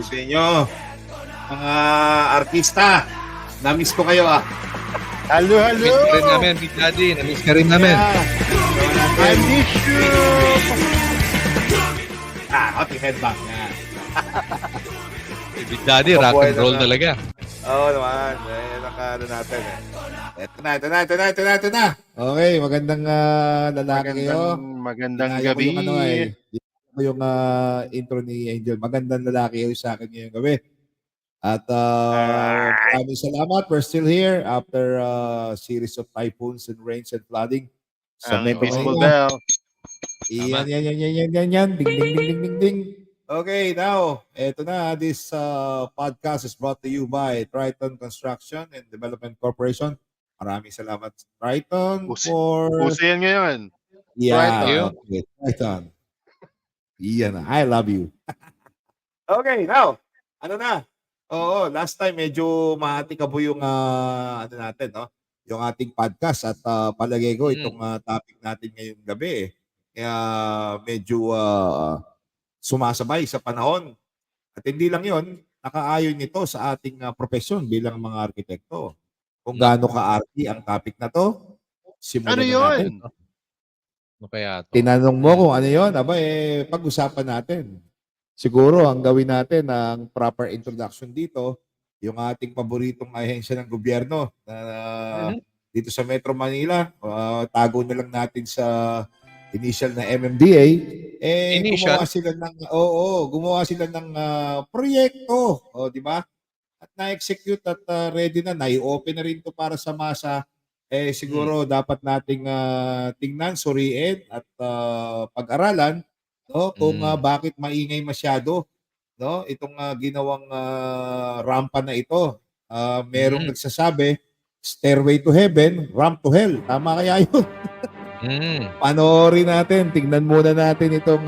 sa inyo. Mga artista, na-miss ko kayo Hello, hello! Namiss ka rin namin, Big Daddy. Namiss ka rin namin. I miss you! Happy headbang. Yan. Big Daddy, rock and roll talaga. Oo naman. Nakano natin Ito na. Okay, magandang lalaki kayo. Magandang Inaya ko gabi. yung intro ni Angel. Magandang lalaki kayo sa akin ngayong gabi. At maraming salamat. We're still here after a series of typhoons and rains and flooding sa Ang Metro Invisible Manila. Bell. Yan. Ding. Okay, now, eto na. This podcast is brought to you by Triton Construction and Development Corporation. Maraming salamat, Triton, for... Puso yan ngayon. Yeah, okay. Triton. Yan, I love you. Okay, now, ano na? Oo, last time medyo matikabo yung ano natin, no? Yung ating podcast at palagay ko itong topic natin ngayong gabi. Kaya medyo sumasabay sa panahon. At hindi lang 'yon, nakaayon nito sa ating profesyon bilang mga arkitekto. Kung gaano ka-arty ang topic na 'to, simulan Ano na yun? natin. Ano kaya to? Tinanong mo kung ano 'yon, aba pag-usapan natin. Siguro ang gawin natin ang proper introduction dito, yung ating paboritong ahensya ng gobyerno na dito sa Metro Manila, tago na lang natin sa initial na MMDA, Initial? gumawa sila ng proyekto, di ba? At na-execute at ready na, nai-open na rin to para sa masa. Siguro dapat nating tingnan, suriin at pag-aralan, no, kung bakit maingay masyado, no, itong ginawang rampa na ito. Merong nagsasabi, stairway to heaven, ramp to hell. Tama kaya yun? Panoorin natin, tingnan muna natin itong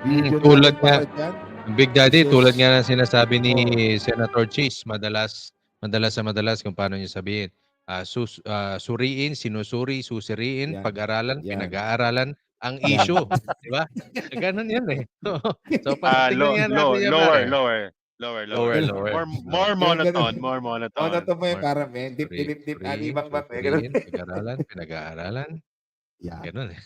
video tulad para nga, dyan. Big Daddy, tulad nga ng sinasabi ni Senator Chase, madalas kung paano niya sabihin. Suriin, sinusuri, susiriin, Yan. pag-aralan, Yan. pinag-aaralan ang issue. Di ba? Ganun yan eh. So, tingnan nga natin yan. Lower. More monotone. Monotone mo yung karami. Dip, alibang bang. Suriin, pag-aralan, pinag-aaralan. Yan. Ganun eh.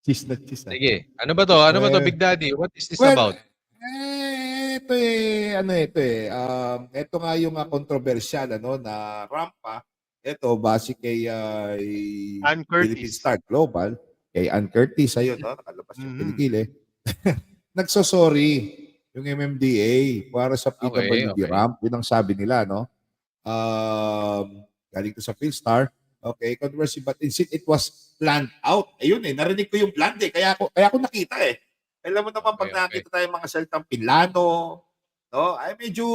Cheese na. Sige. Ano ba to, Big Daddy? What is this about? Ito nga yung controversial na rampa. Ito base kay Ann Philippine Curtis. Star Global, kay Ann Curtis ayun, no, nakalabas yung kilikili. Nagsosorry yung MMDA para sa PWD ramp, yun ang sabi nila, no. Galing to sa Philstar. Okay, controversy, but instead it was planned out. Ayun narinig ko yung planned kaya ako nakita Alam mo naman pag nakita tayo mga salitang Pilano, no? Ay medyo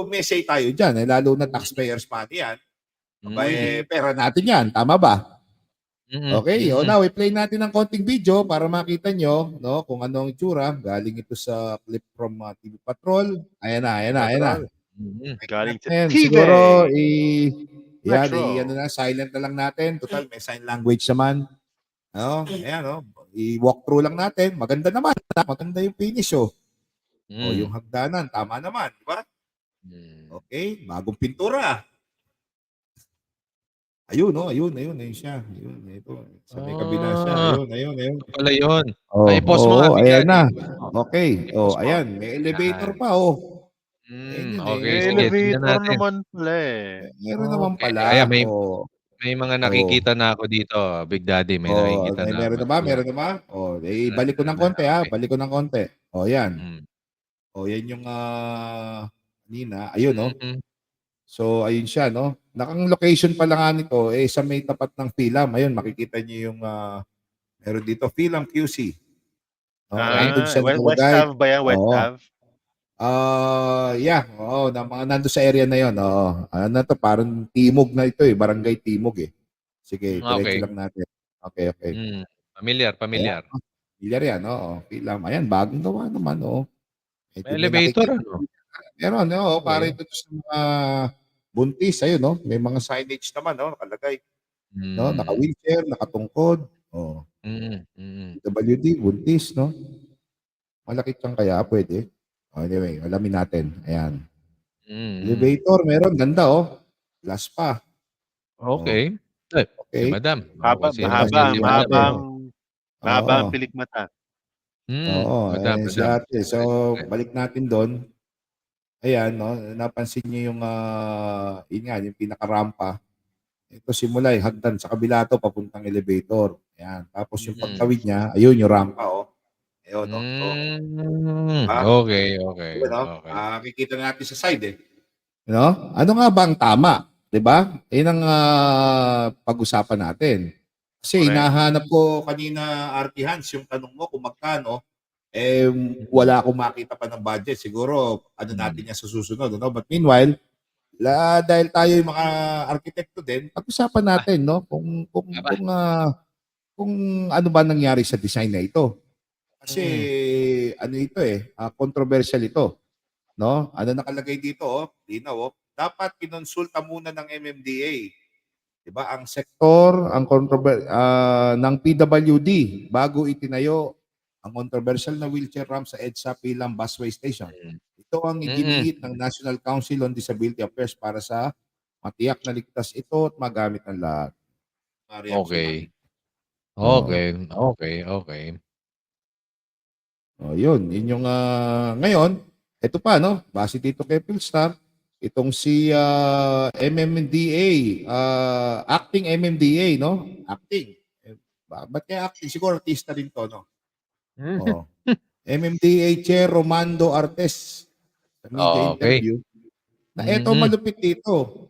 messy tayo diyan, lalo na taxpayers money yan. Pera natin yan, tama ba? Okay, now i-play natin ng konting video para makita nyo, no, kung ano ang itsura. Galing ito sa clip from TV Patrol. Ayan na. Galing sa Ayan, TV. siguro silent na lang natin. Total, may sign language naman. No? Ayan, no? I-walk through lang natin. Maganda naman. Maganda yung finish, O yung hagdanan, tama naman, di ba? Okay, bagong pintura. Ayun siya. Ayun, ito. Sa may kabila siya. Ayun. Ito pala yun. I-pause mo nga, Big ayan Daddy. na. Okay. Ayan. May elevator pa, Okay, sige, tingnan Elevator natin. naman pala Meron naman pala. Ayan, may mga nakikita na ako dito, Big Daddy. May nakikita na. Meron na ba? Balik ko ng konti, Balik ko ng konti. Yan. Yan yung kanina. Ayun, So, ayun siya, no? Nakang location pala nga nito, sa may tapat ng Philam. Ayun, makikita niyo yung meron dito, Philam QC. Nandun siya West nakalagay. Ave ba yan? West Ave? Nandun sa area na yun. Ano to, parang Timog na ito Barangay Timog Sige, diretso lang natin. Okay. Familiar. Familiar yan, Philam. Ayan, bagong gawa naman, May elevator, ano? Meron, para ito sa mga buntis, ayun, may mga signage naman, nakalagay. Naka-wheelchair, nakatungkod. PWD, buntis, no? Malaki siyang kaya, pwede. Anyway, alamin natin. Ayan. Mm. Elevator, meron. Ganda, Glass pa. Okay. Ay, si Okay. Madam. Mahaba, Kasi Ganda mahaba, si si Madam. ate. mahaba ang Oo. pilikmata. Madam, Si Madam. ate. So, balik natin doon. Ayan, no? Napansin niyo yung, yun nga, yung pinaka-rampa. Ito simula, hagdan. Sa kabila to, papuntang elevator. Ayan. Tapos yung pagtawid niya, ayun, yung rampa, Ayun, So, diba? Okay, okay, Yun, okay. Kikita natin sa side, Ano nga ba ang tama? 'Di ba? Yun ang pag-usapan natin. Kasi Correct. hinahanap ko kanina, RT Hans, yung tanong mo kung magkano, Mm. wala akong makita pa ng budget. Siguro, ano natin yan sa susunod, But meanwhile, dahil tayo yung mga arkitekto din, pag-usapan natin, Aba. kung ano ba nangyari sa design na ito. Kasi, Mm. ano ito controversial ito. No? Ano nakalagay dito, linaw, dapat kinonsulta muna ng MMDA. 'Di ba? Ang sektor, ng PWD bago itinayo ang controversial na wheelchair ramp sa EDSA Pilam Busway Station. Ito ang iginiit ng National Council on Disability Affairs para sa matiyak na ligtas ito at magamit ng lahat. Okay. Oo. Okay. Yun yung ngayon, ito pa base dito kay Philstar, itong si MMDA, acting MMDA, Acting. Ba't kaya acting? Siguro artista din to, Oo. MMDA Chair Romando Artes sa media Okay. interview na eto malupit dito.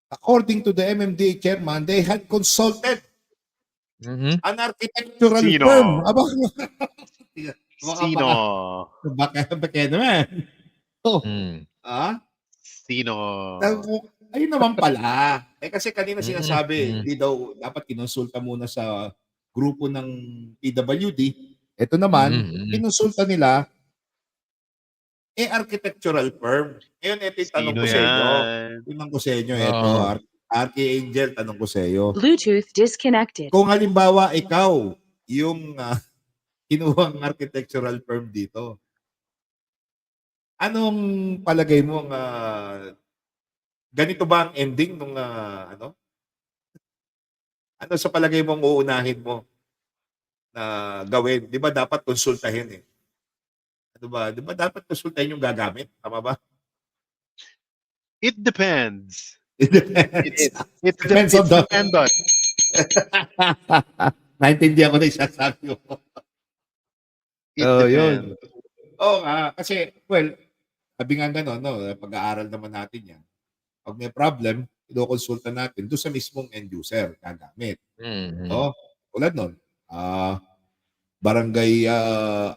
According to the MMDA chairman, they had consulted an architectural Sino? firm. Aba, Sino? baka naman. Sino? Ayun naman pala. Kasi kanina sinasabi, hindi daw dapat kinonsulta muna sa grupo ng PWD. Ito naman, kinonsulta nila, architectural firm. Ngayon, ito yung tanong Sino ko sa inyo. yan? Tanong ko sa inyo, ito, Archangel, tanong ko sa iyo. Bluetooth disconnected. Kung halimbawa, ikaw, yung kinuhang architectural firm dito, anong palagay mo ganito ba ang ending nung ano? Ano sa palagay mo ang uunahin mo na gawin? 'Di ba dapat konsultahin Ano ba? 'Di ba dapat konsultahin yung gagamit? Tama ba? It depends. It depends. It Depends depends on the... on. Naintindihan ko na yung sasabi mo. It Yun. depends. Oo nga. Kasi, well, sabi nga gano'n, pag-aaral naman natin yan. Pag may problem, ino-consulta natin doon sa mismong end user gagamit. Tulad nun, barangay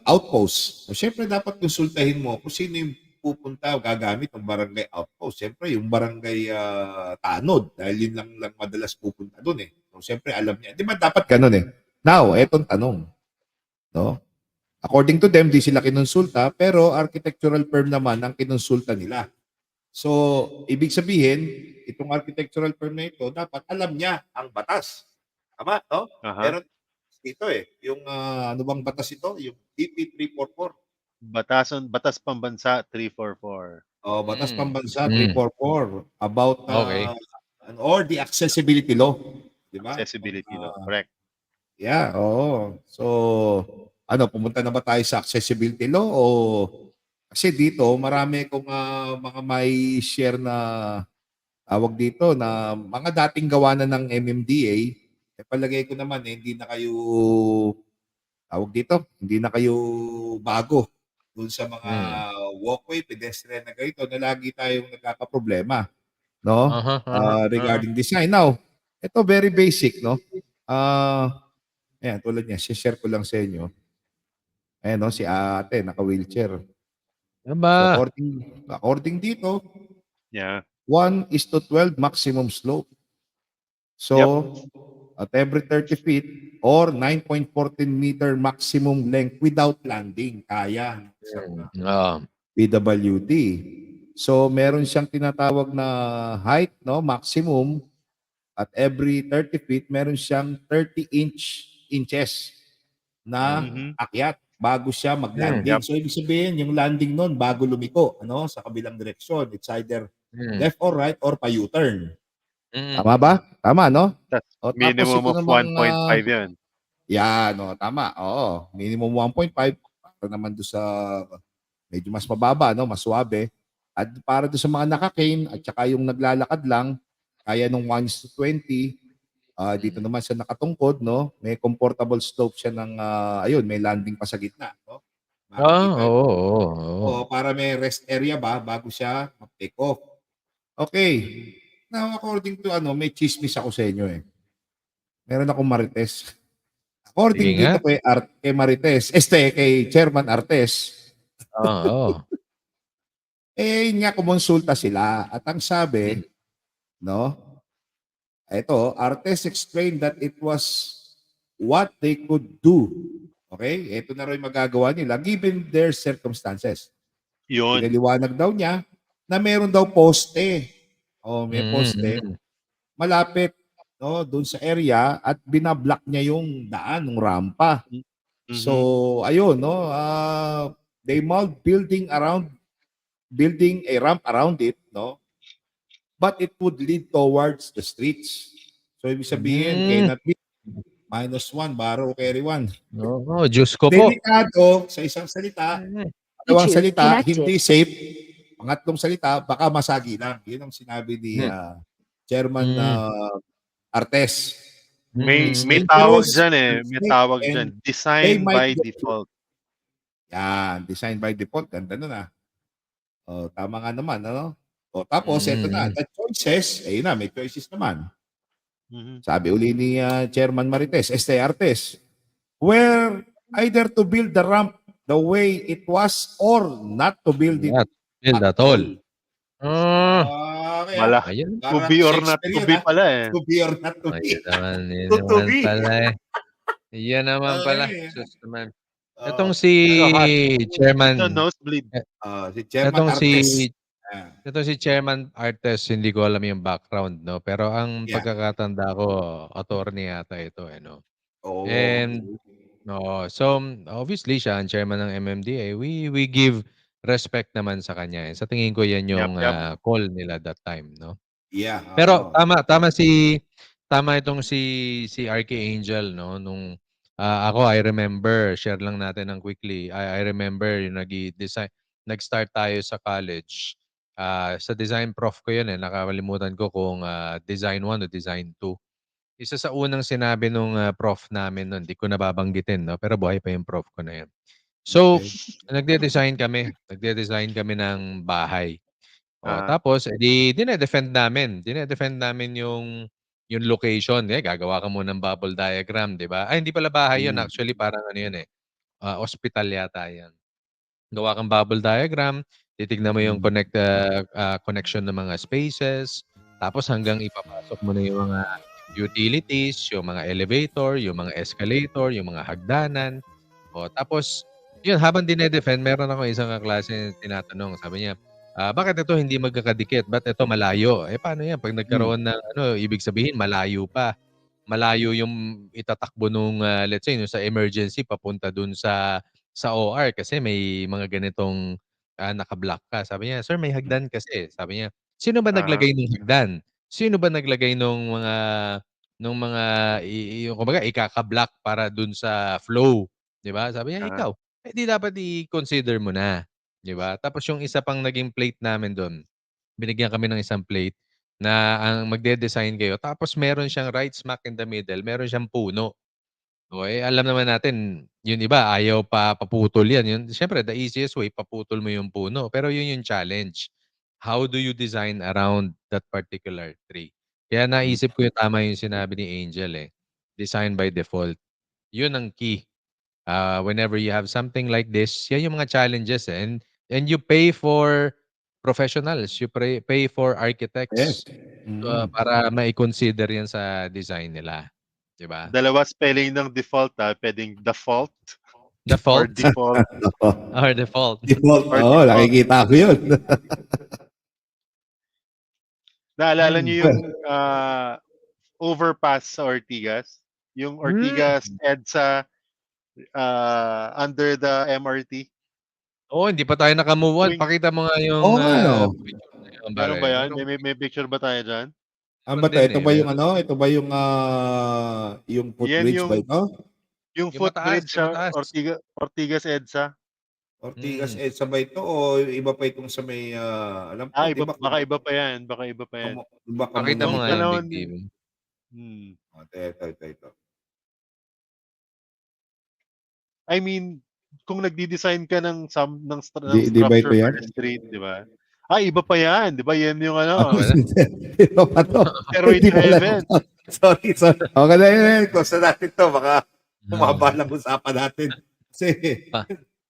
outpost. So, siyempre, dapat konsultahin mo kung sino yung pupunta o gagamit ng barangay outpost. Siyempre, yung barangay tanod dahil yun lang madalas pupunta doon So, siyempre, alam niya. Di ba dapat ganun Now, etong tanong. According to them, di sila kinonsulta, pero architectural firm naman ang kinonsulta nila. So, ibig sabihin, itong architectural firm na ito, dapat alam niya ang batas. Tama, Pero dito yung ano bang batas ito? Yung DP 344. Batas Pambansa 344. Batas Pambansa 344 about or the accessibility law, di ba? Accessibility law, correct. Yeah, oo. So, pumunta na ba tayo sa accessibility law o kasi dito marami kong mga may share na tawag dito na mga dating gawa na ng MMDA, palagay ko naman hindi na kayo tawag dito, hindi na kayo bago dun sa mga walkway, pedestrian na ganito na lagi tayong nagkakaproblema, regarding design. Now, ito very basic, ayan, tulad niya, share ko lang sa inyo. Ayan, si ate, naka-wheelchair. So, according dito, 1:12 maximum slope. So, at every 30 feet or 9.14 meter maximum length without landing. Kaya. PWD. So, meron siyang tinatawag na height, maximum. At every 30 feet, meron siyang 30 inches na akyat. bago siya mag-landing. Yep. So ibig sabihin, yung landing nun bago lumiko, ano, sa kabilang direksyon. It's either left or right or pa-U-turn. Tama ba? Tama, no? O tapos Minimum ito of namang 1.5 yun. yan, no, tama. Oo, minimum 1.5 para naman do sa medyo mas mababa, no, mas suabe. At para do sa mga naka-cane at saka yung naglalakad lang, kaya nung 1:20. Dito naman sa nakatungkod, no, may comfortable slope siya ng ayun, may landing pa sa gitna, no. Makikita Oo, niyo. oo, oo. O para may rest area ba bago siya mag-take off. Okay. Now, according to ano, may chismis ako sa inyo eh. Meron akong marites. Sige According nga. dito kay Marites, kay Chairman Artes, Oo. yun nga kumonsulta sila at ang sabi, no, ito, Artes explained that it was what they could do. Okay? Ito na rin magagawa nila given their circumstances. Yun. Pinaliwanag daw niya na meron daw poste. May Mm, poste mm. malapit, no, doon sa area at binablock niya yung daan ng rampa. So, Mhm. ayun, no, they might building a ramp around it, no, but it would lead towards the streets. So, ibig sabihin, Hmm. cannot be -1, borrow, carry 1. Oo, Diyos ko po. Delikado, sa isang salita. Mm. Dalawang Bluetooth salita, connected. hindi safe. Pangatlong salita, baka masagi lang. Yun ang sinabi ni Hmm. Chairman Mm. Artes. May It's Mm. tawag dangerous, dyan eh. May unsafe, tawag and dyan. they Design might by get default. yan, design by default. Ganda nun tama nga naman, ano? Tapos, eto na, Mm. the choices, ayun na, may choices naman. Mhm. Sabi uli ni Chairman Marites, Artes, were either to build the ramp the way it was or not to build it Not build at at all. all. Ah, Okay, Mala. ayun. To parang be or not Shakespeare to yun, be pala eh. To be or not to be. Yun To naman be. pala eh. Yan naman pala. Okay. Sus naman. Oh, Etong si Ito hot. Ito Chairman, nosebleed. si Chairman etong si Artes. Ah, Ito si Chairman Artes, hindi ko alam yung background, no? Pero ang yeah. pagkakatanda ko, attorney yata ito, no? Oo. And, no, so, obviously, siya ang chairman ng MMDA. We give respect naman sa kanya. Sa tingin ko, yan Yep, yung yep. call nila that time, no? Yeah. Pero tama itong si Archangel, no? Nung ako, I remember, share lang natin ng quickly. I remember yung nag-start tayo sa college. Sa design prof ko yun eh. Nakalimutan ko kung design 1 o design 2. Isa sa unang sinabi nung prof namin nun, di ko nababanggitin, no? Pero buhay pa yung prof ko na yun. So, Okay. nagde-design kami ng bahay. Ah, Tapos dinedefend namin yung location. Gagawa ka muna ng bubble diagram, 'di ba? Ay, hindi pala bahay yun, Mm. actually parang ano yun, ospital yata yan. Gawa kang bubble diagram, titignan mo yung Mm. connection ng mga spaces, tapos hanggang ipapasok mo na yung mga utilities, yung mga elevator, yung mga escalator, yung mga hagdanan. Tapos yun, habang dinedefend, meron akong isang kaklase na tinatanong, sabi niya, "Bakit ito hindi magkakadikit? Ba't ito malayo?" Paano yan 'pag Mm. nagkaroon ng ano, ibig sabihin malayo pa. Malayo yung itatakbo nung, let's say nung sa emergency papunta dun sa OR kasi may mga ganitong, naka-block ka. Sabi niya, "Sir, may hagdan kasi." Sabi niya, "Sino ba ah, naglagay ng hagdan? Sino ba naglagay nung mga yung kumbaga ikaka-block para dun sa flow?" 'Di ba? Sabi niya, ah. "Ikaw, di dapat i-consider mo na." 'Di ba? Tapos yung isa pang naging plate namin dun, binigyan kami ng isang plate na ang magde-design kayo tapos meron siyang right smack in the middle, meron siyang puno. Alam naman natin yung iba ayaw paputol yan. Yun siyempre the easiest way paputol mo yung puno, pero yun yung challenge. How do you design around that particular tree? Kaya Mm. naisip ko yung tama yung sinabi ni Angel, design by default. Yun ang key. Whenever you have something like this, yan yung mga challenges, and you pay for professionals, you pay for Yes. architects, Mm. para mai-consider yan sa design nila, 'di ba? Dalawa spelling ng default pwedeng default or Default default or default. Default. or Oo, default. nakikita ko yun. Naalala Hmm. niyo yung overpass sa Ortigas? Yung Hmm. Ortigas EDSA under the MRT. Oo, hindi pa tayo naka-move on. Tuwing Pakita mo nga yung, Oo nga, no? picture na yun meron pare. ba yan? Meron May picture ba tayo diyan? Ano meron ba 'to? din, Ito eh, ba yung meron. ano? Ito ba yung Yan footbridge ba ito? yung Yung mataas, footbridge yung sa mataas. Ortigas EDSA. Ortigas Mm. EDSA ba ito o iba pa itong sa may, alam ko 'di Iba ba baka iba pa yan, baka iba pa yan. Iba Pakita mo Nung nga yung Kamunyamuto? Big panahon TV. hmm. Ito. I mean, kung nagde-design ka ng ng 'Di ba ito structure for yan? the street, 'di ba? Iba pa yan, 'di ba? Yan yung Ano, Wala. iba pa 'to. steroid Hindi pala heaven. ito. Sorry. Okay na yun. Close na natin 'to. Baka humaba Hmm. lang usapan natin. Kasi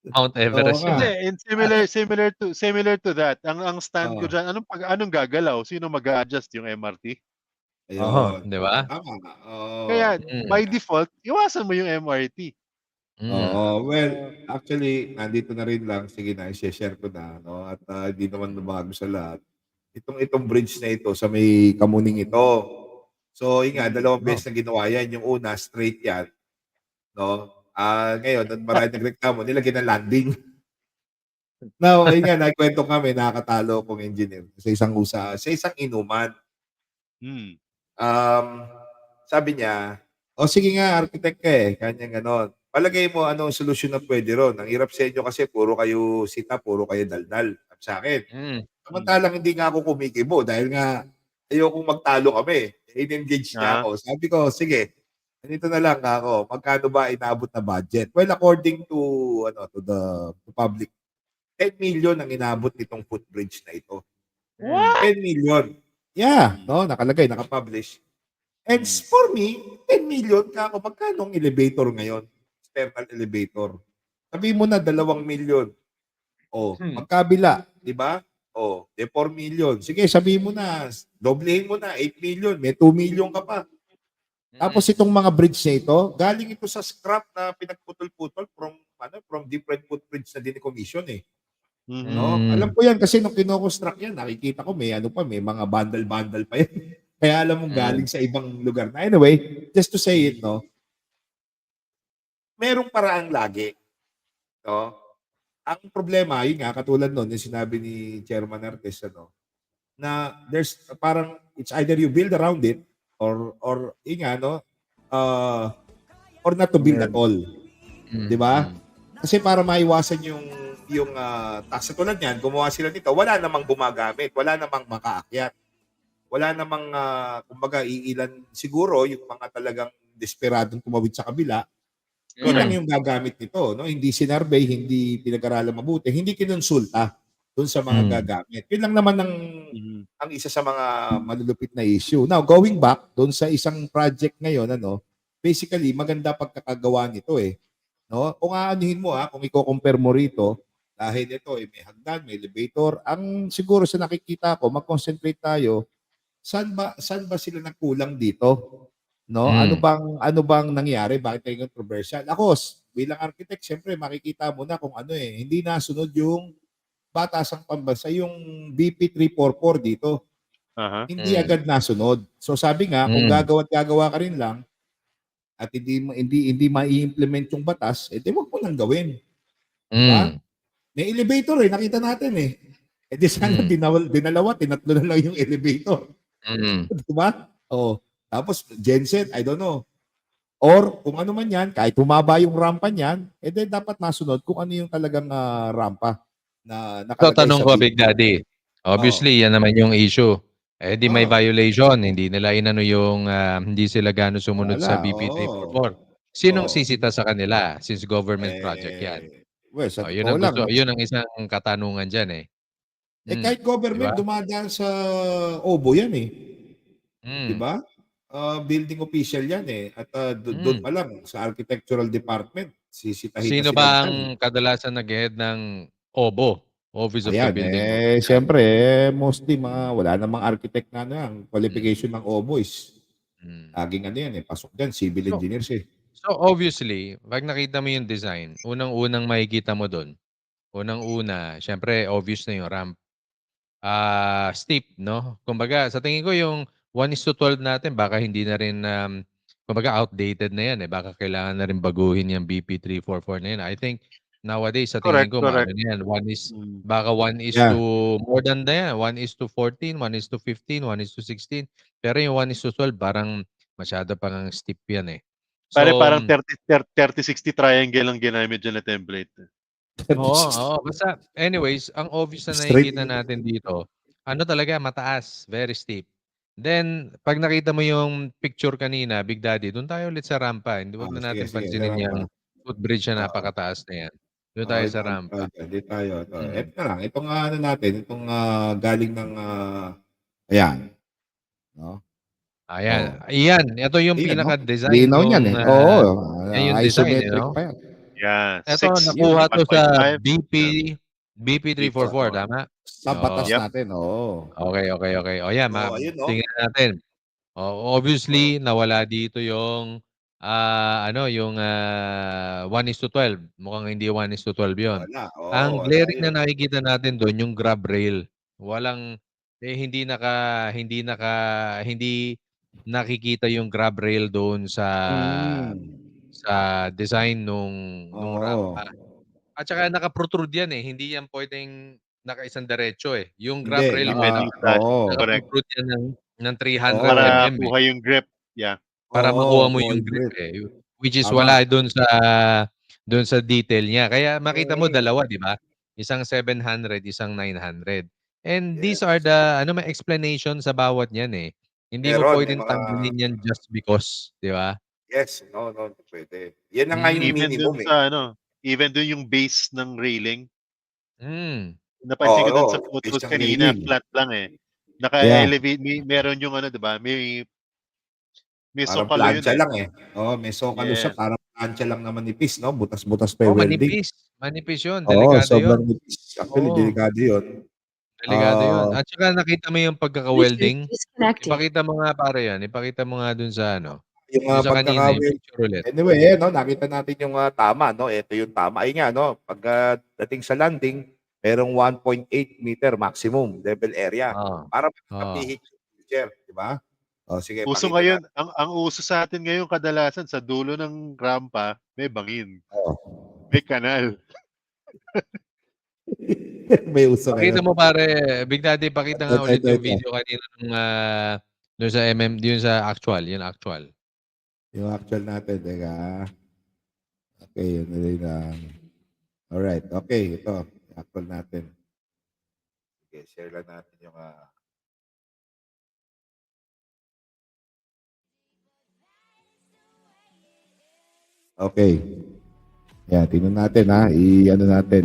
Mount oo Everest nga. yun, Hindi, ah. and similar to that. Ang stand ko Oo, diyan, anong gagalaw? Sino mag-a-adjust, yung MRT? Oo, ayun. 'di ba? Tama, oo. Kaya Mm. by default, iwasan mo yung MRT. Mm. Oo, well, actually nandito na rin lang, sige na i-she-share ko na 'no at, hindi naman bago sa lahat. Itong bridge na ito sa may Kamuning ito. So yun nga, dalawang Oh. beses na ginawa yan, yung una straight yan 'no, ngayon at maraming nagreklamo nilagyan ng landing. Now, ayun nga nagkuwento kami nakakatalo akong engineer sa isang inuman. Hmm. Sabi niya, "O sige nga architect ka, eh," kanya gano'n. "Palagay mo anong solusyon na puwede ron? Ang hirap sa inyo kasi puro kayo sita, puro kayo daldal." Sabi sa'kin. Mm. Hmm. Samantalang hindi nga ako kumikibo dahil nga ayokong magtalo kami. In-engage niya Ah, ako. Sabi ko, "Sige, ganito na lang ako, magkano ba inabot na budget?" Well, according to to public, 10 million ang inabot nitong footbridge na ito. Mm. 10 million. Yeah, hmm, 'no, nakalagay, naka-publish. And hmm, for me, 10 million kako magkano ang elevator ngayon? External elevator. Sabihin mo na 2 million. Oh, Hmm. magkabila, 'di ba? Oh, 4 million. Sige, sabihin mo na, doblehin mo na 8 million, may 2 million ka pa. Tapos Mm. itong mga bridge na ito, galing ito sa scrap na pinagputol-putol from different footbridge na decommission eh. mhm, No? Alam Hmm. ko 'yan kasi nung kino-construct 'yan, nakikita ko may ano pa, may mga bandal-bandal pa 'yan. Kaya alam mong Mm. galing sa ibang lugar na. Anyway, just to say it, no, merong paraang lagi, no? Ang problema, yun nga, katulad nun, yung sinabi ni Chairman Artes, ano, na there's parang it's either you build around it or yun nga, no, uh, or not to build at all. Di Mm. ba? Mm. Kasi para maiwasan yung tax tulad niyan, gumawa sila nito, wala namang gumagamit, wala namang makaakyat. Wala namang kumbaga iilan siguro yung mga talagang desperadong tumawid sa kabila, yun lang Mm. yung gagamit nito, no? Hindi sinurvey, hindi pinag-aralan mabuti, hindi kinonsulta dun sa mga Mm. gagamit. Yun lang naman mhm, ang isa sa mga malulupit na issue. Now, going back dun sa isang project ngayon, ano, basically maganda pagkakagawa nito eh. No? Kung aanuhin mo kung i-compare mo rito, dahil ito may hagdan, may elevator, ang siguro sa nakikita ko, mag-concentrate tayo, saan ba sila nagkulang dito? No? Mm. Ano bang nangyari? Bakit kayo controversial? Ako, bilang architect, siyempre makikita mo na kung ano hindi nasunod yung batasang pambansa, yung BP 344 dito. aha, Hindi Mm. agad nasunod. So sabi nga, kung Mm. gagawa ka rin lang at hindi mai-implement yung batas, edi wag mo nang gawin, di ba? Mm. May elevator nakita natin eh. Eh di sana Mm. dinalawa, tinatlo na lang yung elevator. Mm. Di ba? Oh. Tapos genset, I don't know. Or kung ano man yan, kahit humaba yung rampa niyan, then dapat nasunod kung ano yung talagang rampa na So, nakalagay tanong sa ko, bid. Big Daddy, Oh. obviously yan naman yung issue. Eh, di may Oh. violation, hindi nila inano yung, hindi sila gaano sumunod sa Wala, BP oo. 344. Sinong Oo. sisita sa kanila since government project yan? Well, sa Oh, yun totoo ang lang, yun ang isang katanungan diyan, eh. kahit Di ba? government dumadaan sa OBO yan eh. Di Hmm. ba? Building official yan eh. At doon Hmm. pa lang sa architectural department, sisitahin na Sino sila ba dyan. ang kadalasan nag-he-head ng OBO, Office of the Ayan, Building Official? siyempre, mostly wala namang architect na ang Hmm. qualification ng OBO is Hmm. laging yan pasok dyan, civil So engineers eh. so obviously, 'pag nakita mo yung design, unang-unang makikita mo dun, unang-una siyempre obvious na yung ramp. Steep 'no? Kumbaga sa tingin ko yung 1:12 natin baka hindi na rin, kumbaga outdated na yan, eh. Baka kailangan na rin baguhin yung BP344 na yan. I think nowadays sa tingin Correct, ko maano correct. na yan, Mm. baka 1 is Yeah. to more than na yan, 1 is to 14, 1 is to 15, 1 is to 16. Pero yung 1 is to 12 parang masyado pang steep yan, eh. Pare So, parang 30-60 triangle ang ginamit diyan na template. oo. Basta anyways, ang obvious na Straight. nakikita natin dito, ano talaga mataas, very steep. Then 'pag nakita mo yung picture kanina, Big Daddy, dun tayo ulit sa rampa. Hindi, wag na Sige, natin sige. pansinin Sarap yang pa. footbridge na Oo. napakataas na yan. Dun tayo sa rampa. Di tayo. Ito. Mm. Ito na lang. Itong ano natin, itong galing ng, ayan. No? Ayan, iyan, ito yung Ayan, no? pinaka-design Linaw niyan nung, eh. Oo. yan yung design, eh, Isometric no? pa yan. Yeah, Ito 6, nakuha to sa 1.5. BP344, tama? Sa batas Oo. Yep. natin, oo. Okay. O yan, Oo, ayun, no? tingnan natin. Obviously, nawala dito yung, yung 1:12. Mukhang hindi 1:12 yun. Wala. Oo, Ang wala glaring yun. na nakikita natin dun yung grab rail. Hindi nakikita yung grab rail doon sa design nung Oo. rampa. At saka naka-protrude yan, eh, hindi yan puwedeng nakaisang diretso, eh. Yung grab Hindi. rail Lumilipad. Oo. Correct. naka-protrude yan ng 300 Oo. Para mm, eh. kuha yung grip. Yeah. Para Oo, makuha mo ball yung grip, grip. eh, which is Tama. wala dun sa detail niya. Kaya makita mo Mm. dalawa, 'di ba? Isang 700, isang 900. And these Yes. are the may explanation sa bawat niyan, eh. Hindi mo Meron. May puwedeng mga, tanggalin yan just because, 'di ba? yes. No, pwede. Yan na nga yung Even minimum, dun eh. sa even dun yung base ng railing. Hmm. Napansin ko dun Oo. sa Base photos ng kanina, railing. flat lang, eh. Yeah. Naka-elevate, meron yung 'di ba, may Parang sokalo yun, plancha eh. lang, eh. Oo, may sokalo siya. Yes. Parang plancha lang na manipis, no? Butas-butas pa yung welding. Manipis. Manipis yun, Oo, delikado sobrang yun. nipis. Actually, Oo, delikado yun. delikado yun. At saka nakita mo yung Bluetooth pagkaka-welding? disconnected. Ipakita mo nga pare yan, ipakita mo nga dun sa Yung dun sa kanina, yung pagkaka-weld. picture ulit. Anyway, no, nakita natin yung tama, no? Ito yung tama. Ayun nga, no? Pag dating sa landing, merong 1.8 meter maximum level area Oo, para oo. makapihit yung wheelchair, di ba? O, sige, Uso pakita ngayon, natin. ang uso sa atin ngayon kadalasan sa dulo ng rampa, may bangin, Oo. may kanal. May uso Pakita ngayon. mo pare, Big Daddy, pakita nga ulit yung Ito. video kanina nung, dun sa dun sa actual, yun actual. Yung actual natin, teka. Okay, yun na lang. Alright, okay, ito. Yung actual natin. Okay, share lang natin yung okay. Yan, tingnan natin ha. I-ano natin,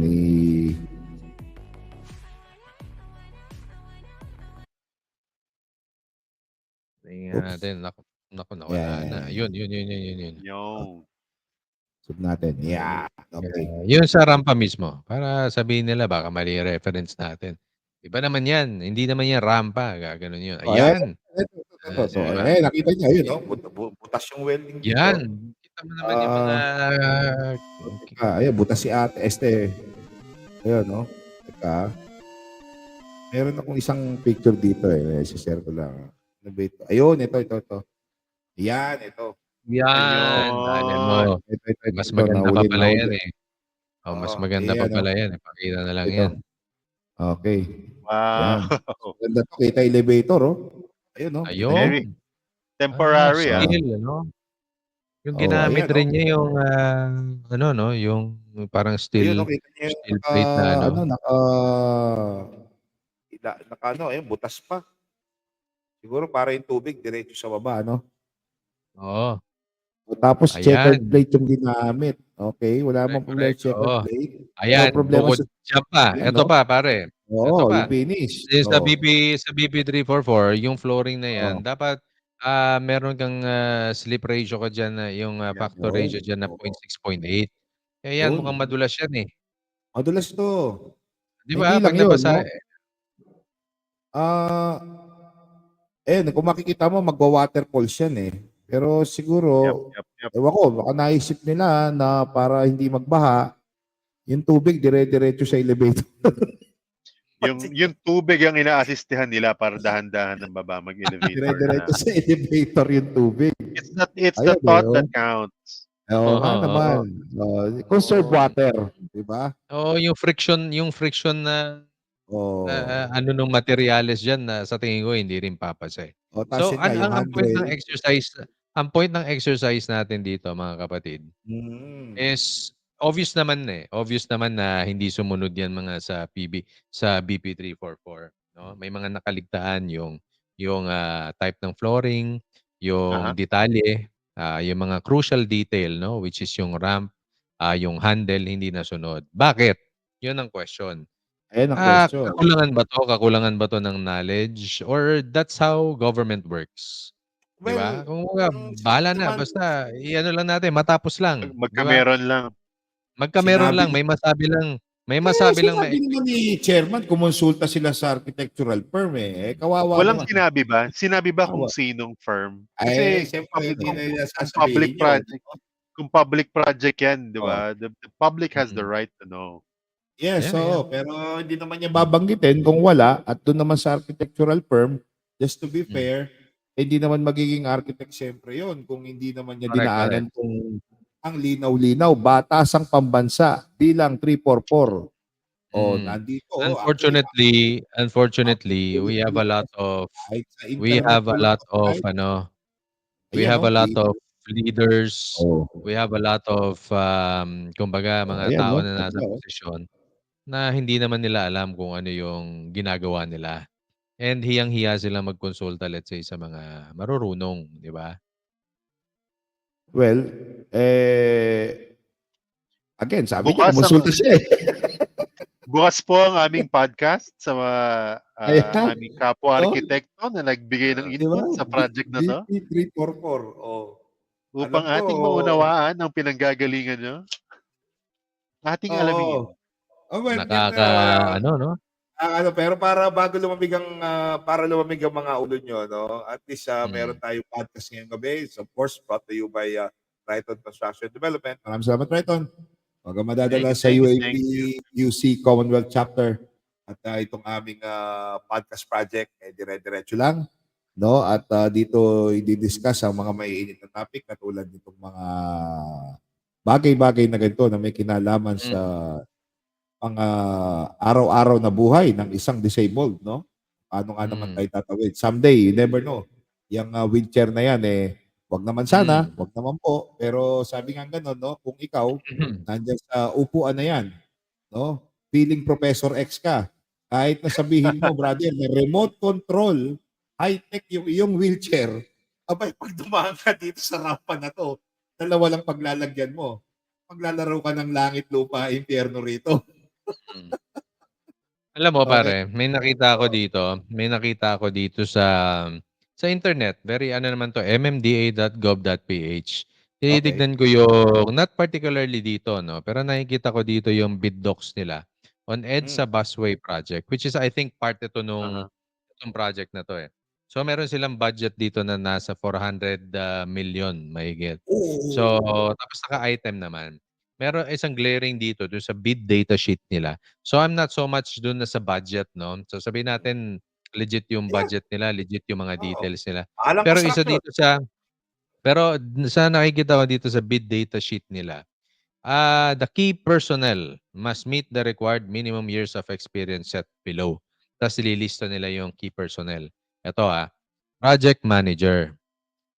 Tingnan Oops. natin, naku nawala na. Yan. Yun. Yung Sub natin. Yeah. Okay. Yun sa rampa mismo, para sabihin nila baka mali yung reference natin. Iba naman yan, hindi naman yan rampa, gaganon yun. Oh, Ayan, ito. So, di ba? nakita niyo yun, no? Butas yung welding dito. Yan, kita mo naman yung mga Teka, ayun, butas si ate. Ayun, no? Teka. Meron akong isang picture dito, eh. I-share ko lang. Ano ba ito? Ayun, ito. Yan, ito. yan, dali mo. Ito. Mas maganda pa pala nahuli. yan, eh. Mas Oo, maganda pa ayan, pala yan, ipakita na lang Ito. yan. Okay. Yan. wow. Ganda to. Kita elevator, oh. Ayun, no? Ayun. Temporary, Steel, yung ginamit ayan, rin niya yung, yung parang Ayun, no? steel Kita niyo yung plate na ayun, butas pa. Siguro para yung tubig, diretso sa baba, no? Oo. Tapos Ayan. checkered plate yung ginamit. Okay, wala mong problema Correct, checkered oo. plate. Ayan, problema bukod dyan pa, Ayan, eto no? pa pare, eto Oo, pa. yung finish. Sa BP344, yung flooring na yan, Oo. dapat meron kang slip ratio ka dyan na yung factor Oo. ratio dyan na 0.6, 0.8. Eh yan, Yun. mukhang madulas yan, eh. Madulas to. Di Hindi ba? Pag lang yun, nabasa, no? Kung makikita mo, magwa-waterfalls yan, eh. Pero siguro, Yep. ewan ko, baka naisip nila na para hindi magbaha, yung tubig dire-diretso sa elevator. yung tubig ang ina-assistihan nila para dahan-dahan ng baba mag-elevator na. Dire-diretso sa elevator yung tubig. It's the Ayun, thought oh. that counts. Oo nga Oo, naman. Conserve Oo. water, 'di ba? oo, yung friction na Oh. ano nung materyales diyan na sa tingin ko hindi rin papasa, eh. O ta's So yun nga yung handrail. ang point ng exercise natin dito mga kapatid Mm. is obvious naman na hindi sumunod 'yan mga sa BP 344 'no. May mga nakaligtaan yung type ng flooring, yung Aha. detalye, yung mga crucial detail 'no, which is yung ramp, yung handle hindi nasunod. Bakit? 'Yun ang question. Ayan ang question. Kakulangan ba 'to ng knowledge or that's how government works, 'di Well, ba? Kumbaga sa akin bahala na naman, basta i-ano lang natin matapos lang, 'di ba? Magkameron lang. Magkameron sinabi lang, may eh, masabi lang sinabi naman ni chairman kumonsulta sila sa architectural firm, eh. Eh, kawawa Walang naman. sinabi ba? Sinabi ba kung Kawa sinong firm? eh, Kasi siyempre hindi na nila kung sasabihin yun. kung public project 'yan, 'di Oh, ba? The public has the mm. right to know. yes, Yeah, yeah. oo. Pero hindi naman niya babanggitin kung wala at doon naman sa architectural firm, just to be Hmm, fair, eh, hindi naman magiging architect siyempre yun kung hindi naman niya correct, correct. dinaanan kung ang linaw-linaw, batasang pambansa bilang 344. Oh, Hmm. nandito, Unfortunately, actually, kahit sa we internet have mo a lang lot of i-type, ano, we ayan have oh, a lot of leaders, oh, we have a lot of, kumbaga oh, mga ayan tao oh, na nasa ganda oh. posisyon na hindi naman nila alam kung ano yung ginagawa nila. And hiyang-hiya silang magkonsulta let's say sa mga marurunong, 'di ba? Well, eh, again, sabi niya Bukas kumonsulta ang siya, eh. bukas po ang aming podcast sa mga, Ayan, aming kapwa oh, arkitekto na nagbigay ng 'di ba? input sa project na 'to, BP 344, oh. Alam upang ko, ating maunawaan ang pinanggagalingan niyo, ating oo. alamin. Oh, well, Nakaka-ano 'no? pero para lumamig ang mga ulo niyo 'no, at least, meron Mm, tayong podcast ngayong gabi. So, of course, brought to you by, Triton Construction Development. Maraming salamat, Triton. Huwag kang madadala sa UAP Thank you. UC Commonwealth Chapter at, itong aming, podcast project, eh, dire-diretso lang 'no, at, dito idi-discuss ang mga maiinit na topic katulad nitong mga bagay-bagay na ganito na may kinalaman sa mm, mga araw-araw na buhay ng isang disabled, no? Paano nga naman mm, tayo tatawid? Someday, you never know. Yang, wheelchair na yan, eh, wag naman sana, mm. wag naman po. Pero sabi nga gano'n, no? Kung ikaw, Mhm. nandiyan sa upuan na yan, no? Feeling Professor X ka. Kahit na sabihin mo, brother, na remote control, high-tech yung iyong wheelchair, abay, pag dumaan ka dito sa rampa na to, dalawa lang paglalagyan mo. Maglalaro ka ng langit, lupa, impyerno rito. Mm. Alam mo Okay. pare, Oo. may nakita ako dito sa internet, very ano naman 'to, mmda.gov.ph. Okay. Tinitignan ko yung not particularly dito 'no, pero nakikita ko dito yung bid docs nila on Hmm. EDSA Busway project, which is I think part ito Uh-huh. nung project na 'to, eh. So meron silang budget dito na nasa 400, million mahigit. So Oo. tapos naka-item naman. Meron isang glaring dito dun sa bid data sheet nila. So, I'm not so much dun na sa budget 'no. So, sabihin natin legit yung Ayan, budget nila, legit yung mga oo. details nila. Alang Pero isa construction. dito sa nakikita ko dito sa bid data sheet nila, the key personnel must meet the required minimum years of experience set below. Ta's ililista nila yung key personnel. Eto, project manager,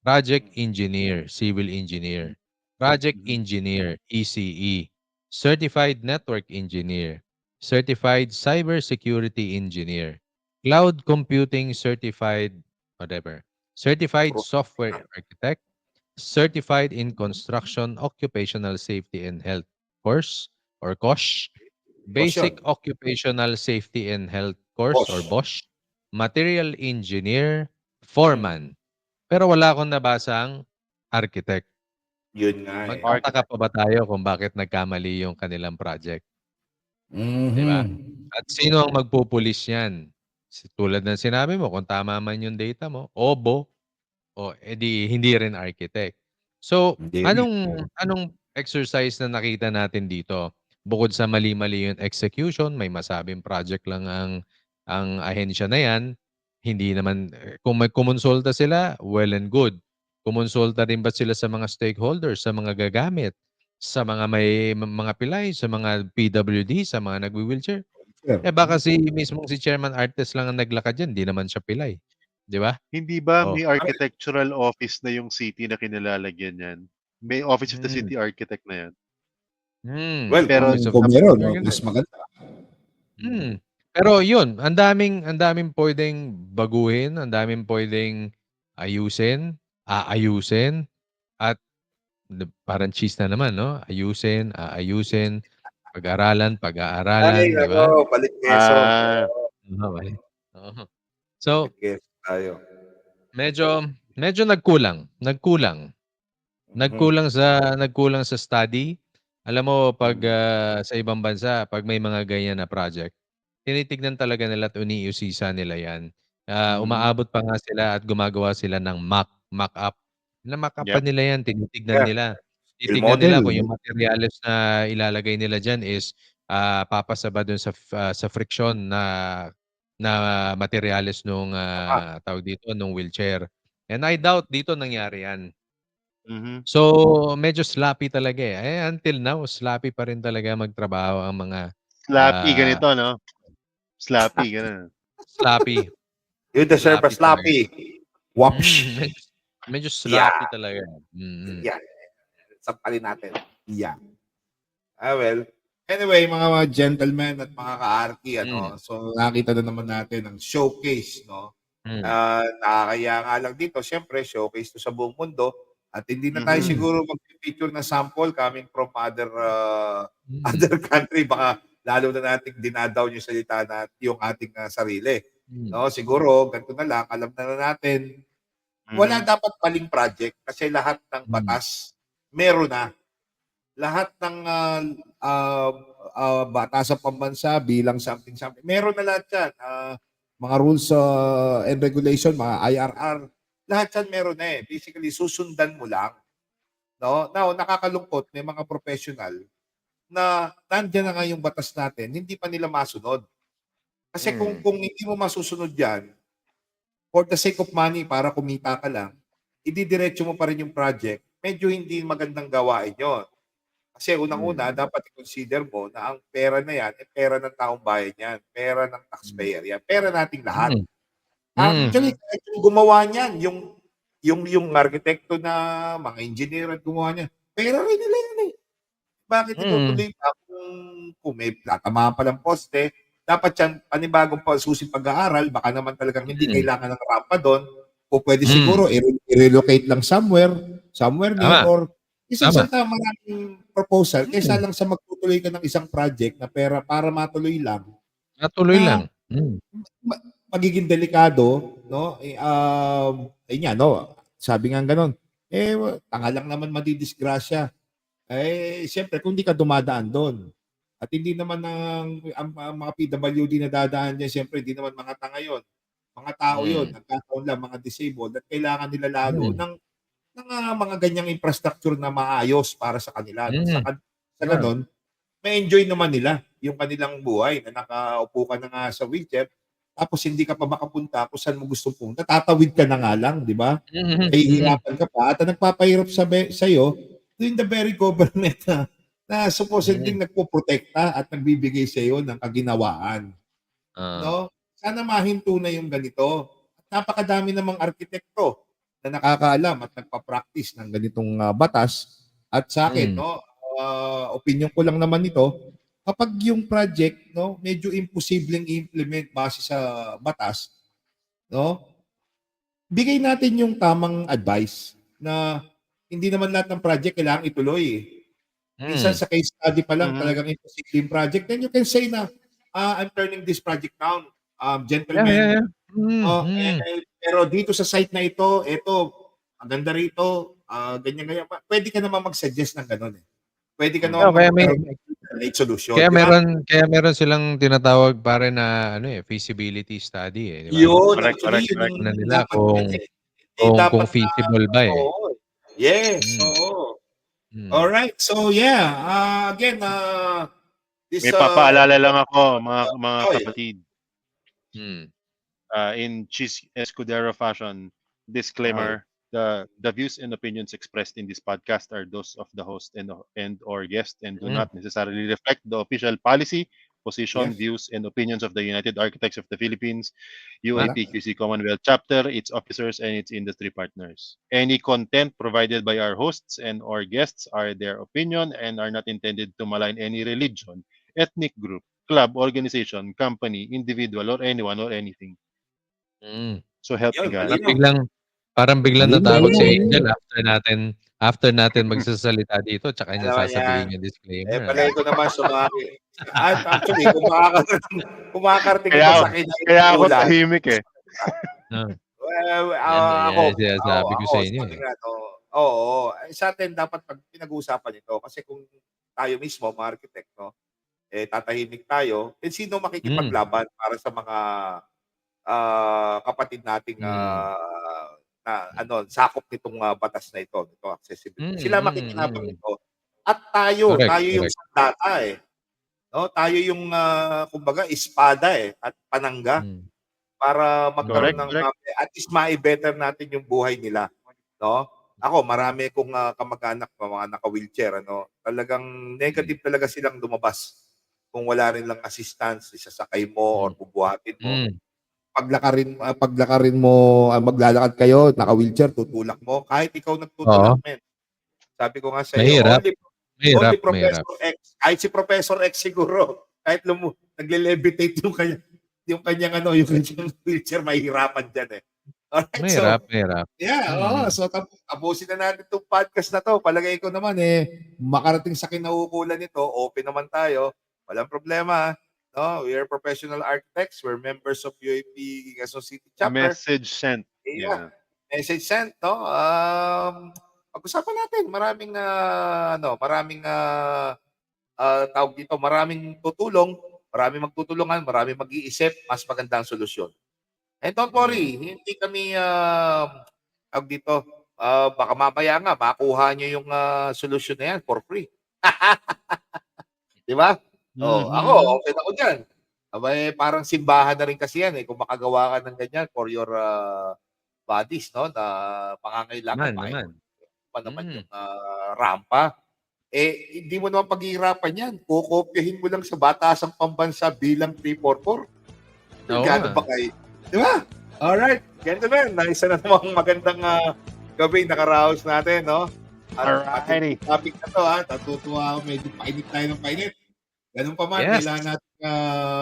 project engineer, civil engineer, project Mhm. engineer, ECE, certified network engineer, certified cybersecurity engineer, cloud computing certified, whatever, certified software architect, certified in construction occupational safety and health course or COSH, Caution. basic occupational safety and health course or Boss. BOSH, material engineer, Hmm. foreman. Pero wala akong nabasang architect. Yun nga, eh. Magtataka Architect. pa ba tayo kung bakit nagkamali yung kanilang project, 'di ba? Mhm. At sino ang magpupulis niyan? Tulad ng sinabi mo kung tama man yung data mo, OBO o edi hindi rin architect. So, Hindi rin. anong exercise na nakita natin dito? bukod sa mali-mali yung execution, may masabing project lang ang ahensya na 'yan, hindi naman kung kumonsulta sila, well and good. Kumonsulta rin ba sila sa mga stakeholders, sa mga gagamit, sa mga may mga pilay, sa mga PWD, sa mga nagwi-wheelchair? Sir. Baka mismong si Chairman Artes lang ang naglakad diyan, 'di naman siya pilay, 'di ba? Hindi ba Oh. may architectural office na yung city na kinalalagyan niyan? May office of the Hmm. city architect na yan. Well, Pero Office of kung the meron, Mayor, mas ganun. maganda. Pero 'yun, ang daming puwedeng baguhin, ang daming puwedeng ayusin, aayusin, at parang cheese na naman 'no, ayusin, aayusin, pag-aralan, Ay, pag-aaralan, 'di ba? balik keso. Ah, Okey, oo. So, Balik keso tayo. medyo medyo nagkulang. Nagkulang sa study. Alam mo 'pag, sa ibang bansa 'pag may mga ganyan na project, tinitignan talaga nila at iniusisa nila 'yan. Umaabot pa nga sila at gumagawa sila ng mock-up. Mock-up pa yep. nila 'yan, tinitignan Yeah, nila. skill Titignan nila model. kung yung materyales na ilalagay nila diyan is, papasa ba dun sa friction na materyales nung, Tama. tawag dito, nung wheelchair. And I doubt dito nangyari 'yan. Mhm. So, medyo sloppy talaga, until now sloppy pa rin talaga magtrabaho ang mga, Slappy ah, ganito 'no? Slappy gano'n. sloppy, You deserve a sloppy talaga. sloppy. Whoosh. Medyo medyo Yeah. sloppy talaga, mm. Yeah. Sampalin natin. Yeah. Well, anyway, mga gentlemen at mga ka-arki, Hmm, so nakita na naman natin ang showcase, no? hmm, Nakakaya nga lang dito, syempre, showcase to sa buong mundo at hindi na tayo Mhm. hmm, siguro mag-picture na sample coming from other hmm, other country. Baka lalo na nating dinadaw yung salita na yung ating sarili. hmm, No, siguro ganito na lang, alam na natin, wala Mhm. dapat maling project kasi lahat ng hmm, batas meron na. Lahat ng batasang pambansa bilang something something. Meron na lahat 'yan. Mga rules and regulation, mga IRR, lahat 'yan meron na eh. Basically susundan mo lang, no? Now, nakakalungkot may mga professional na nandiyan na nga yung batas natin, hindi pa nila masunod. Kasi kung hindi mo masusunod 'yan, for the sake of money para kumita ka lang, ididiretso mo pa rin yung project, medyo hindi magandang gawain 'yon. Kasi unang-una dapat i-consider mo na ang pera na 'yan, pera ng taong bayan 'yan, pera ng taxpayer 'yan, pera nating lahat. hmm, hmm, Actually, Mhm. kahit yung gumawa niyan, yung arkitekto na mga engineer at gumawa niyan, pera rin nila 'yan, eh. Bakit hmm, itutuloy pa kung may tatamaan pa ng poste, dapat 'yan panibagong susing pag-aaral, baka naman talagang hindi hmm, kailangan ng rampa do'n o puwede hmm, siguro i-relocate lang somewhere near tama, or isa tama, sa maraming proposal kaysa hmm, lang sa magtutuloy ka ng isang project na pera para matuloy lang natuloy na lang, ma magiging delikado 'no, ayun nga 'no, sabi nga gano'n, tanga lang naman madidisgrasya. Siyempre kung di ka dumadaan do'n at hindi naman ang mga PWD na dadaan diyan siyempre hindi naman mga tanga 'yon, mga tao 'yon, hmm, nagkataon lang mga disabled at kailangan nila lalo hmm, ng mga ganyang infrastructure na maayos para sa kanila 'no. hmm, Sa yeah, gano'n, ma-enjoy naman nila yung kanilang buhay na nakaupo ka na nga sa wheelchair, tapos hindi ka pa makapunta kung saan mo gustong pumunta, tatawid ka na nga lang, 'di ba? mhm, mhm, Nahihirapan ka pa at ang nagpapahirap sa'yo, yung the very government na supposedly hmm, nagpoprotekta at nagbibigay sa'yo ng kaginawaan, oo, 'no? Sana mahinto na yung ganito. At napakadami namang arkitekto na nakakaalam at nagpa-practice ng ganitong batas. At sa akin, hmm, 'no, opinyon ko lang naman ito, kapag yung project, 'no, medyo imposibleng i-implement base sa batas, 'no, bigay natin yung tamang advice na hindi naman lahat ng project kailangang ituloy, eh. Minsan hmm, sa case study pa lang Mhm. talagang imposible yung project, then you can say na, "I'm turning this project down, yeah, yeah, gentlemen, yeah, hmm, hmm. pero dito sa site na ito, eto maganda rito, ganyan, ganyan." Puwede ka naman mag-suggest ng gano'n, eh. Puwede ka Mhm. Oo, naman kaya may magkaroon ng alternate solution, kaya 'di ba? meron silang tinatawag pare na ano, feasibility study, 'di ba? Yun, Correct, actually correct, yun correct. ang Tingnan nila dapat kung yan, eh. Hindi kung dapat na feasible ba, eh. oo. Yes, Hmm, oo. hmm, Alright. So yeah, again, This, May papaalala lang ako, mga Oy. kapatid. Hmm. In Cheese Escudero fashion, disclaimer: the views and opinions expressed in this podcast are those of the host and or guest, and do not necessarily reflect the official policy, position, Yes. views, and opinions of the United Architects of the Philippines, Wala. UAPQC Commonwealth Chapter, its officers, and its industry partners. Any content provided by our hosts and or guests are their opinion and are not intended to malign any religion, ethnic group, club, organization, company, individual, or anyone or anything. Hmm. So help me Yun, God. malinaw. Parang biglang Malinaw, natakot si malinaw. Angel after natin magsasalita dito tsaka niya Alam sasabihin yan. yung disclaimer. Palagi ko naman sumaki. At actually, kung makakarating ito Kaya, sa kaya ako kinaulan, tahimik eh. ako, Yan sinasabi ko sa inyo sabi eh. nga, oo, sa atin dapat pag pinag-uusapan ito, kasi kung tayo mismo, mga architect, tatahimik tayo, sino makikipaglaban para sa mga kapatid nating sakop nitong batas na ito, accessibility. Sila makikinabang nito. At tayo Correct. yung sandata eh. No, tayo yung kumbaga espada at panangga para magkaroon ng at least mai-better natin yung buhay nila, no? Ako, marami kong kamag-anak mga naka-wheelchair, talagang negative talaga silang lumabas kung wala rin lang assistance, isasakay mo or bubuhatin mo. Paglakarin mo, maglalakad kayo, naka-wheelchair, tutulak mo, kahit ikaw nagtutulak, men. Sabi ko nga sa iyo, only Professor X, kahit si Professor X siguro, kahit nagle-levitate yung kanyang wheelchair, mahihirapan diyan eh. Alright, Mahirap. Yeah, so tapusin na natin itong podcast na to. Palagay ko naman makarating sa kinaukulan nito, open naman tayo, walang problema. No, we are professional architects. We're members of UAP Quezon City Chapter. Message sent. Yeah. Message sent, no? Pag-usapan natin, maraming tawag dito, maraming tutulong, maraming magtutulungan, maraming mag-iisip, mas magandang solusyon. And don't worry, hindi kami tawag dito, baka mamaya nga makuha nyo yung solusyon na yan for free. Di ba? Ako, okay na ako dyan. Parang simbahan na rin kasi yan kung makagawa ka ng ganyan for your bodies, no? Na pangangailangan. Naman yung rampa. Hindi mo naman paghihirapan yan. Kukopyahin mo lang sa Batasang Pambansa bilang 344. Gano'n ba kayo? Di ba? Alright. Gentlemen, isa na namang magandang gabi nakaraos natin, no? Alrighty. Topic na to, natutuwa ako, medyo painit tayo ng painit. Ganun pa man, kailangan natin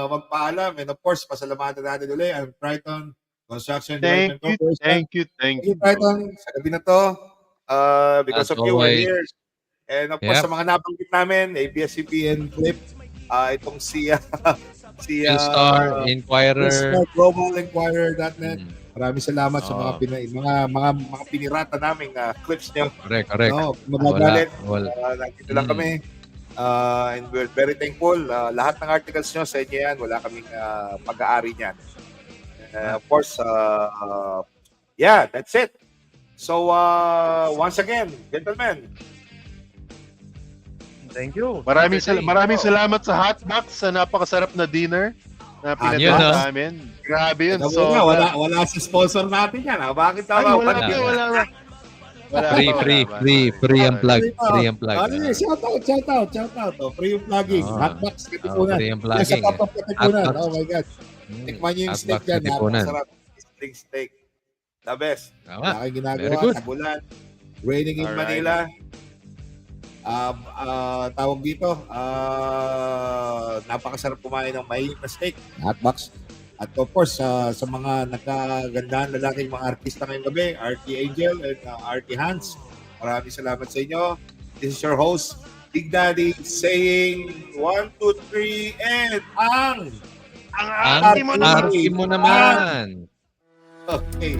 magpaalam. And of course, pasalamatan natin ulit ang Triton Construction Development Corporation. Thank you. Triton, sa gabi na to, because of you, we're here. And of course, sa mga nabanggit namin, ABS-CBN Clip, itong si Star, Inquirer, Global Inquirer.net. Maraming salamat sa mga pinirata naming clips niyo. Correct. No, magagalit. Nandito lang Mm. kami. And we're very thankful. Lahat ng articles nyo sa inyo yan, wala kaming pag-aari niyan. Of course, yeah, that's it. So, once again, gentlemen, Thank you. Maraming salamat sa Hotbox sa napakasarap na dinner na pinadala namin. Grabe yun. So, wala sa sponsor natin yan. Bakit tama? Wala. Free ang plug. Shout out. Free yung plugging. Hotbox Katipunan. Free ang plugging. Sa top of Katipunan. Oh my God. Tikman nyo yung steak yan. Napakasarap. Steak. The best. Wala kang ginagawa. Tagulan. Raining in Manila. Tawag dito, napakasarap kumain ng mainit na steak, Hotbox. At of course, sa mga nagkagandahan lalaking mga artista ngayong gabi, RT Angel and RT Hans, maraming salamat sa inyo. This is your host, Big Daddy, saying 1, 2, 3, and ang arty mo naman. Okay.